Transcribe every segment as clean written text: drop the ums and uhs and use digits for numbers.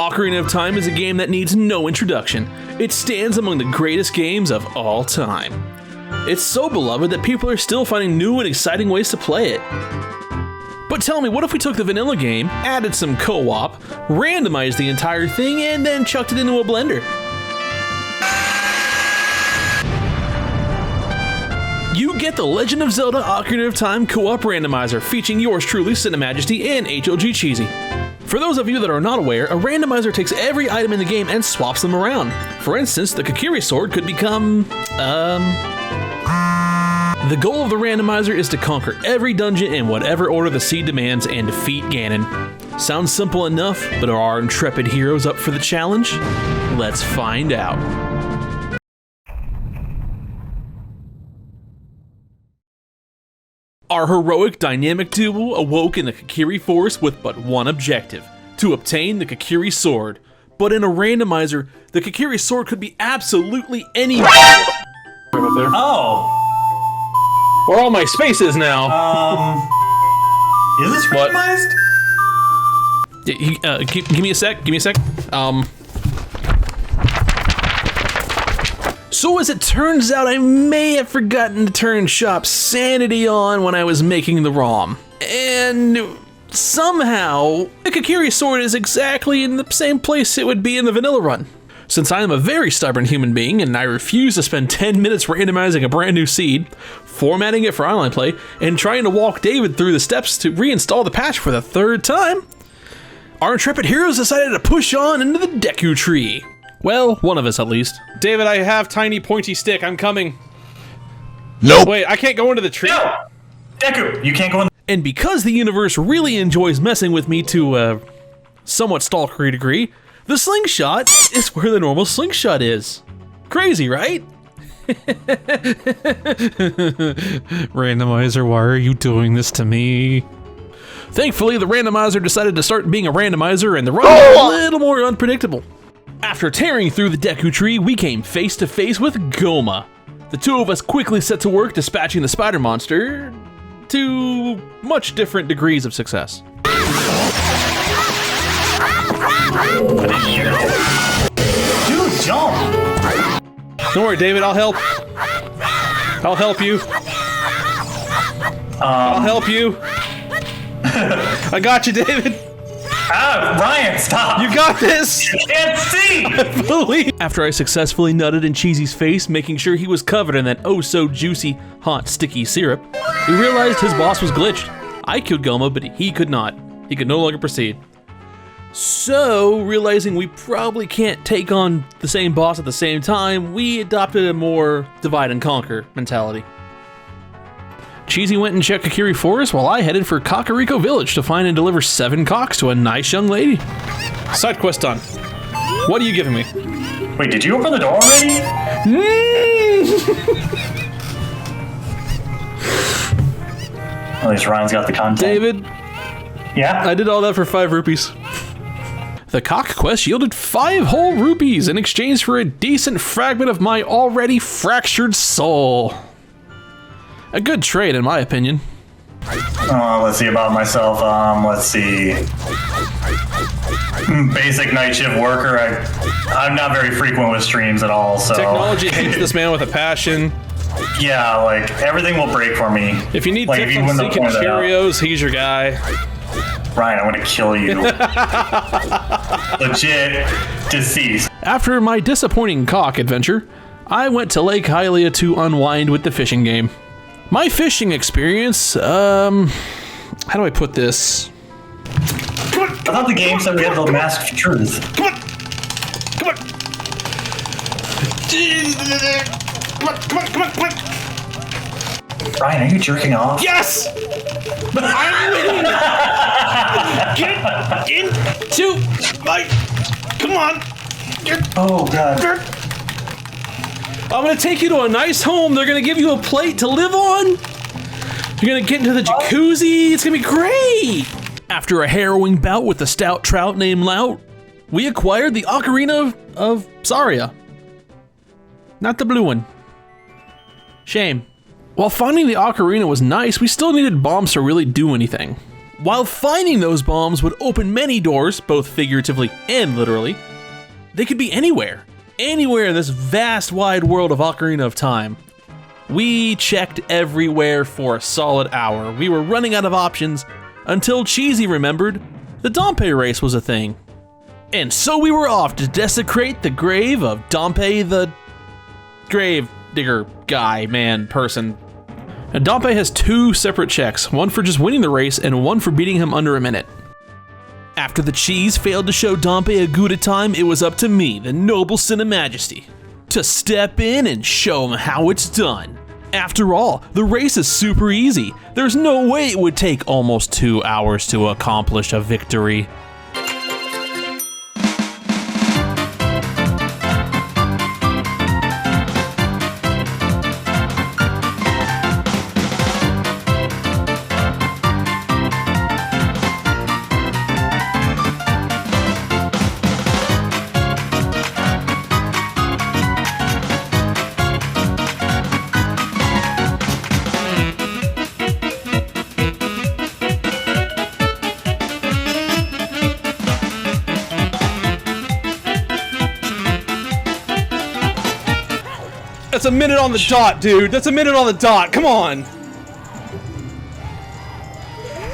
Ocarina of Time is a game that needs no introduction. It stands among the greatest games of all time. It's so beloved that people are still finding new and exciting ways to play it. But tell me, what if we took the vanilla game, added some co-op, randomized the entire thing, and then chucked it into a blender? You get the Legend of Zelda Ocarina of Time Co-op randomizer, featuring yours truly, Cinemagesty and HLG Cheesey. For those of you that are not aware, a randomizer takes every item in the game and swaps them around. For instance, the Kokiri sword could become, The goal of the randomizer is to conquer every dungeon in whatever order the seed demands and defeat Ganon. Sounds simple enough, but are our intrepid heroes up for the challenge? Let's find out. Our heroic dynamic duo awoke in the Kokiri Forest with but one objective: to obtain the Kokiri sword. But in a randomizer, the Kokiri sword could be absolutely any. Oh! Where all my space is now. Is this randomized? Give me a sec, So as it turns out, I may have forgotten to turn Shop Sanity on when I was making the ROM. And somehow, the Kokiri sword is exactly in the same place it would be in the vanilla run. Since I am a very stubborn human being and I refuse to spend 10 minutes randomizing a brand new seed, formatting it for online play, and trying to walk David through the steps to reinstall the patch for the third time, our intrepid heroes decided to push on into the Deku Tree. Well, one of us at least. David, I have tiny pointy stick, I'm coming. Nope. Wait, I can't go into the tree? No! Deku, you can't go in. And because the universe really enjoys messing with me to a somewhat stalkery degree, the slingshot is where the normal slingshot is. Crazy, right? Randomizer, why are you doing this to me? Thankfully, the randomizer decided to start being a randomizer and the run was a little more unpredictable. After tearing through the Deku Tree, we came face to face with Goma. The two of us quickly set to work dispatching the spider monster to much different degrees of success. Dude, jump! Don't worry, David, I'll help. I'll help you. I'll help you. I got you, David. Ryan, stop! You got this! You can't see! After I successfully nutted in Cheesey's face, making sure he was covered in that oh-so-juicy, hot, sticky syrup, we realized his boss was glitched. I killed Goma, but he could not. He could no longer proceed. So, realizing we probably can't take on the same boss at the same time, we adopted a more divide and conquer mentality. Cheesy went and checked Kokiri Forest while I headed for Kakariko Village to find and deliver 7 cocks to a nice young lady. Side quest done. What are you giving me? Wait, did you open the door already? At least Ryan's got the content. David, Yeah? I did all that for 5 rupees. The cock quest yielded 5 whole rupees in exchange for a decent fragment of my already fractured soul. A good trade, in my opinion. Let's see about myself. Let's see. Basic night shift worker. I'm not very frequent with streams at all, so. Technology hates this man with a passion. Yeah, like, everything will break for me. If you need like, tips if you on wouldn't have seeking pointed that out. Cheerios, he's your guy. Ryan, I'm gonna kill you. Legit deceased. After my disappointing cock adventure, I went to Lake Hylia to unwind with the fishing game. My fishing experience, how do I put this? Come on. I thought the game said we had the mask of truth. Come on! Come on! Come on! Ryan, are you jerking off? Yes! I'm winning! Get into my... Come on! Oh, God. I'm gonna take you to a nice home. They're gonna give you a plate to live on. You're gonna get into the jacuzzi. It's gonna be great. After a harrowing bout with the stout trout named Lout, we acquired the Ocarina of Saria. Not the blue one. Shame. While finding the Ocarina was nice, we still needed bombs to really do anything. While finding those bombs would open many doors, both figuratively and literally, they could be anywhere. Anywhere in this vast wide world of Ocarina of Time. We checked everywhere for a solid hour. We were running out of options until Cheesey remembered the Dompe race was a thing. And so we were off to desecrate the grave of Dompe the grave digger guy, man, person. And Dompe has 2 separate checks, one for just winning the race and one for beating him under a minute. After the cheese failed to show Dompe a gooda time, it was up to me, the noble Cinemagesty, to step in and show him how it's done. After all, the race is super easy. There's no way it would take almost 2 hours to accomplish a victory. That's a minute on the dot, dude. That's a minute on the dot. Come on.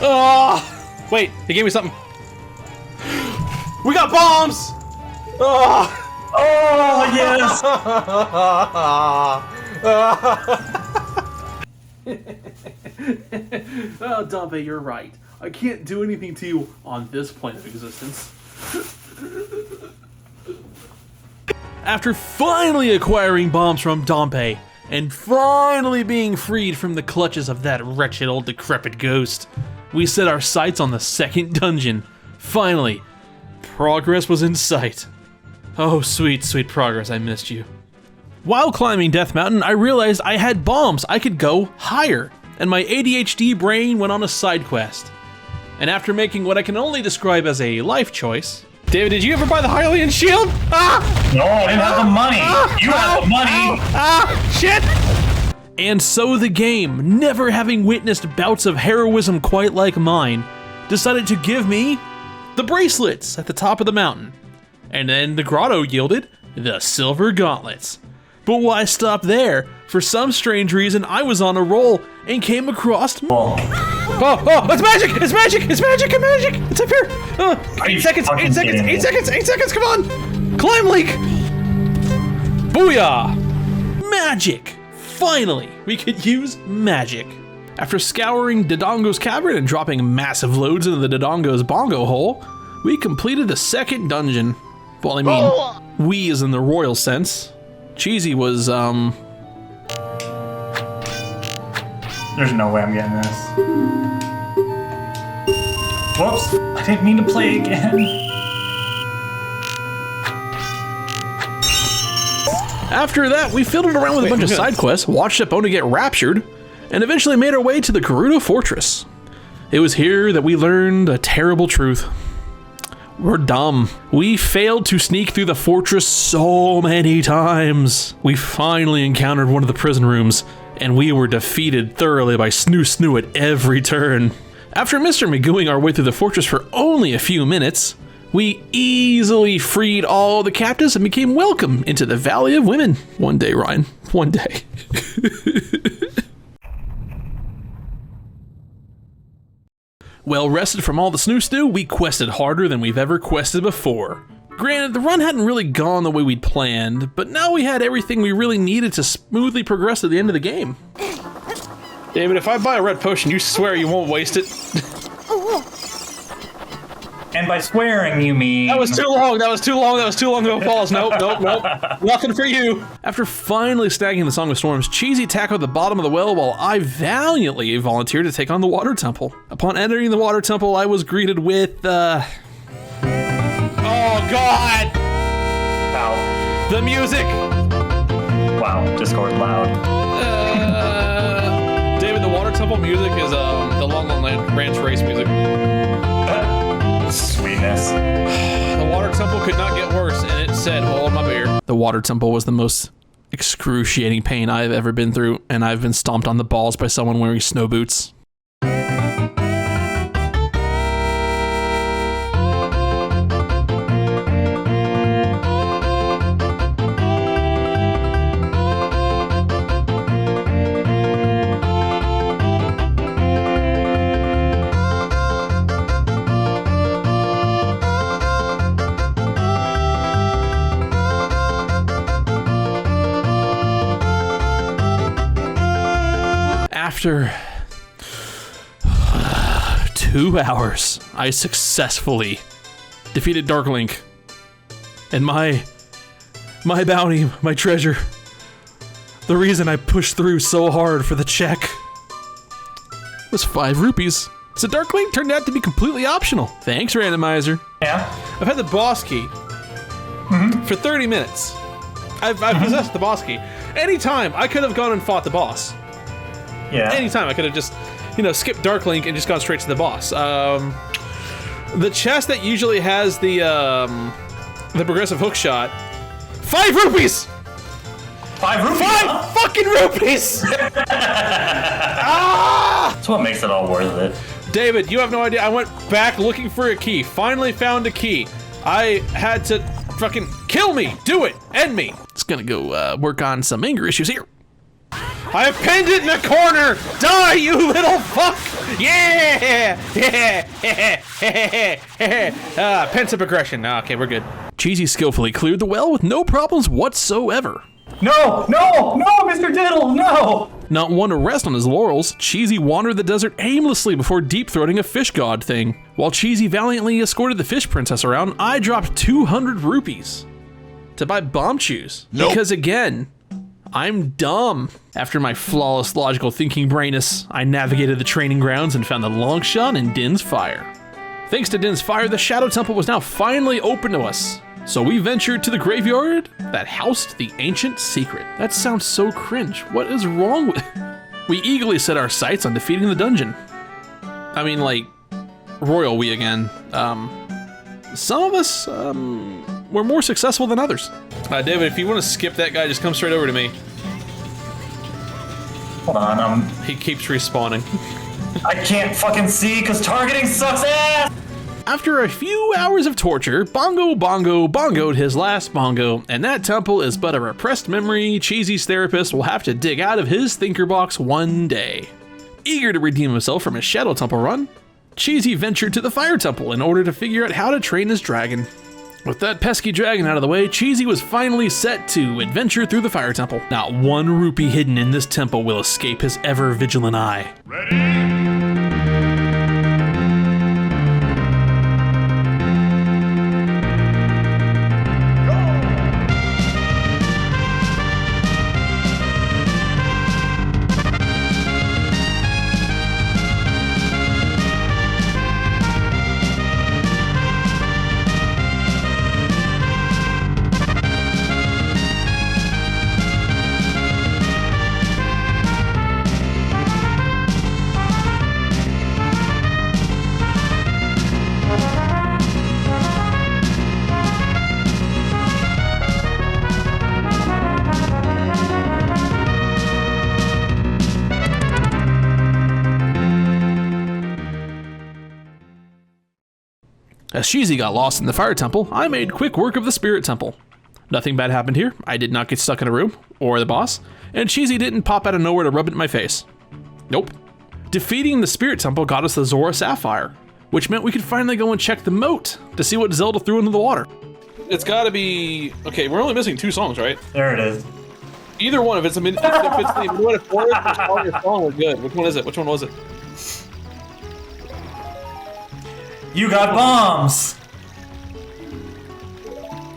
Oh, wait. He gave me something. We got bombs. Oh, yes. Oh, Dompe, you're right. I can't do anything to you on this plane of existence. After finally acquiring bombs from Dompe, and finally being freed from the clutches of that wretched old decrepit ghost, we set our sights on the second dungeon. Finally, progress was in sight. Oh, sweet, sweet progress, I missed you. While climbing Death Mountain, I realized I had bombs. I could go higher, and my ADHD brain went on a side quest. And after making what I can only describe as a life choice... David, did you ever buy the Hylian shield? Ah! No, I didn't have the money. You have the money. Shit! And so the game, never having witnessed bouts of heroism quite like mine, decided to give me the bracelets at the top of the mountain. And then the grotto yielded the silver gauntlets. But why stop there? For some strange reason, I was on a roll and came across... Well, Oh, it's magic! It's magic! It's magic! It's magic! It's up here! 8 seconds! 8 seconds! 8 seconds! 8 seconds! Come on! Climb leak! Booyah! Magic! Finally, we could use magic. After scouring Dodongo's cavern and dropping massive loads into the Dodongo's bongo hole, we completed the second dungeon. Well, I mean, we as in the royal sense. Cheesey was, there's no way I'm getting this. Whoops, I didn't mean to play again. After that, we fiddled around with a bunch of side quests, watched Epona get raptured, and eventually made our way to the Gerudo Fortress. It was here that we learned a terrible truth. We're dumb. We failed to sneak through the fortress so many times. We finally encountered one of the prison rooms, and we were defeated thoroughly by Snoo at every turn. After Mr. Magooing our way through the fortress for only a few minutes, we easily freed all the captives and became welcome into the Valley of Women. One day, Ryan. One day. Well rested from all the snoo, we quested harder than we've ever quested before. Granted, the run hadn't really gone the way we'd planned, but now we had everything we really needed to smoothly progress to the end of the game. David, if I buy a red potion, you swear you won't waste it? And by swearing, you mean... That was too long, that was too long, that was too long, no pause. Nope. Nothing for you. After finally snagging the Song of Storms, Cheesey tackled the bottom of the well while I valiantly volunteered to take on the Water Temple. Upon entering the Water Temple, I was greeted with, Oh, God! Ow. The music! Wow, Discord loud. David, the Water Temple music is the Long Ranch race music. Sweetness. The Water Temple could not get worse, and it said, hold my beer. the Water Temple was the most excruciating pain I've ever been through, and I've been stomped on the balls by someone wearing snow boots. after 2 hours, I successfully defeated Dark Link. And my bounty, my treasure, the reason I pushed through so hard for the check was 5 rupees. So Dark Link turned out to be completely optional. Thanks, randomizer. Yeah. I've had the boss key for 30 minutes. I've possessed the boss key. Anytime I could have gone and fought the boss. Yeah. Anytime I could have just, skipped Dark Link and just gone straight to the boss. The chest that usually has the progressive hook shot. 5 rupees! 5 rupees? 5 fucking rupees! That's what makes it all worth it. David, you have no idea. I went back looking for a key. Finally found a key. I had to fucking kill me. Do it. End me. It's gonna go work on some anger issues here. I have pinned it in the corner. Die, you little fuck. Yeah. Pensive aggression. Okay, we're good. Cheesey skillfully cleared the well with no problems whatsoever. No, Mr. Diddle, no! Not one to rest on his laurels, Cheesey wandered the desert aimlessly before deep-throating a fish god thing. While Cheesey valiantly escorted the fish princess around, I dropped 200 rupees to buy bomb chews. Nope. Because again, I'm dumb. After my flawless logical thinking brainess, I navigated the training grounds and found the long shot in Din's Fire. Thanks to Din's Fire, the Shadow Temple was now finally open to us. So we ventured to the graveyard that housed the ancient secret. That sounds so cringe. What is wrong with... We eagerly set our sights on defeating the dungeon. I mean, like, royal we again. Some of us, were more successful than others. David, if you want to skip that guy, just come straight over to me. Hold on, He keeps respawning. I can't fucking see because targeting sucks ass! After a few hours of torture, Bongo bongoed his last bongo, and that temple is but a repressed memory Cheesey's therapist will have to dig out of his thinker box one day. Eager to redeem himself from his Shadow Temple run, Cheesey ventured to the Fire Temple in order to figure out how to train his dragon. With that pesky dragon out of the way, Cheesey was finally set to adventure through the Fire Temple. Not one rupee hidden in this temple will escape his ever-vigilant eye. Ready? As Cheesey got lost in the Fire Temple, I made quick work of the Spirit Temple. Nothing bad happened here, I did not get stuck in a room, or the boss, and Cheesey didn't pop out of nowhere to rub it in my face. Nope. Defeating the Spirit Temple got us the Zora Sapphire, which meant we could finally go and check the moat to see what Zelda threw into the water. It's gotta be... Okay, we're only missing 2 songs, right? There it is. Either one, if it's the Midnight Forest or Stronger Song, we're good. Which one is it? Which one was it? You got bombs!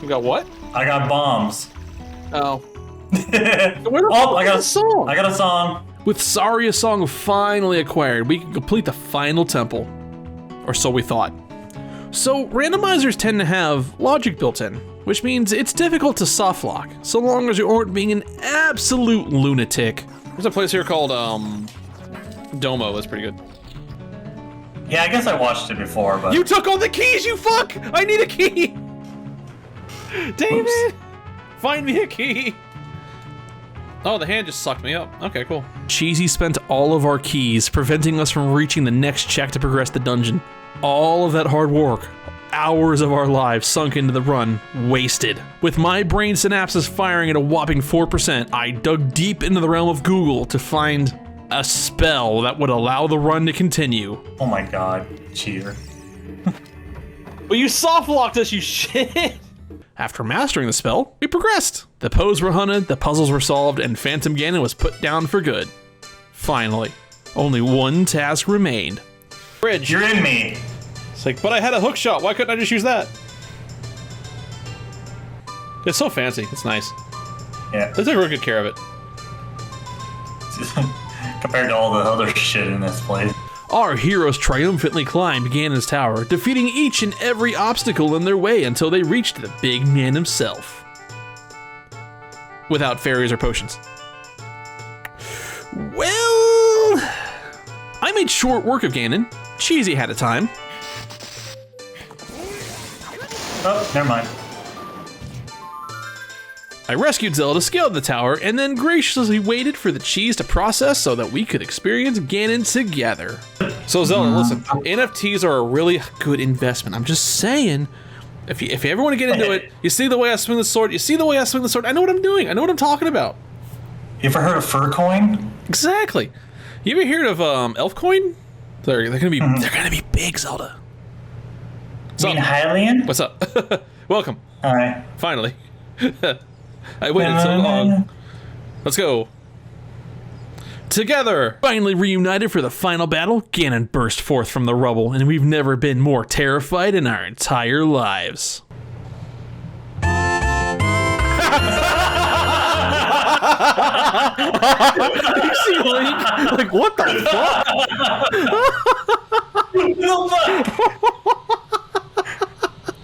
You got what? I got bombs. Oh. Oh, I got a song. I got a song. With Saria Song finally acquired, we can complete the final temple. Or so we thought. So, randomizers tend to have logic built in, which means it's difficult to soft lock, so long as you aren't being an absolute lunatic. There's a place here called, Domo, that's pretty good. Yeah, I guess I watched it before, but... You took all the keys, you fuck! I need a key! David! Oops. Find me a key! Oh, the hand just sucked me up. Okay, cool. Cheesey spent all of our keys, preventing us from reaching the next check to progress the dungeon. All of that hard work, hours of our lives sunk into the run, wasted. With my brain synapses firing at a whopping 4%, I dug deep into the realm of Google to find a spell that would allow the run to continue. Oh my god, cheater. Well, you soft locked us, you shit! After mastering the spell, we progressed. The pose were hunted, the puzzles were solved, and Phantom Ganon was put down for good. Finally. Only one task remained. Bridge. You're in me. It's like, but I had a hook shot. Why couldn't I just use that? It's so fancy. It's nice. Yeah. They took real good care of it. Compared to all the other shit in this place. Our heroes triumphantly climbed Ganon's tower, defeating each and every obstacle in their way until they reached the big man himself. Without fairies or potions. Well, I made short work of Ganon. Cheesey had a time. Oh, never mind. I rescued Zelda, scaled the tower, and then graciously waited for the cheese to process so that we could experience Ganon together. So Zelda, listen, NFTs are a really good investment. I'm just saying, if you ever want to get into it, you see the way I swing the sword, I know what I'm doing, I know what I'm talking about. You ever heard of Fur Coin? Exactly. You ever heard of Elf Coin? They're gonna be Big Zelda. You mean Hylian? What's up? Welcome. Hi. Finally. I waited so long. Let's go. Together! Finally reunited for the final battle, Ganon burst forth from the rubble, and we've never been more terrified in our entire lives. You see Link? Like, what the fuck?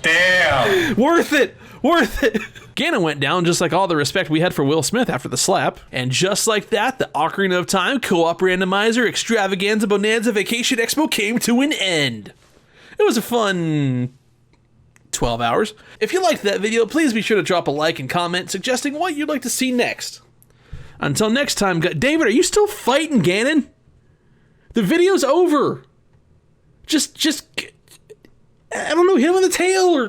Damn. Worth it! Worth it! Ganon went down just like all the respect we had for Will Smith after the slap. And just like that, the Ocarina of Time Co-op randomizer extravaganza bonanza vacation expo came to an end. It was a fun 12 hours. If you liked that video, please be sure to drop a like and comment suggesting what you'd like to see next. Until next time, David, are you still fighting Ganon? The video's over. Just, I don't know, hit him in the tail or...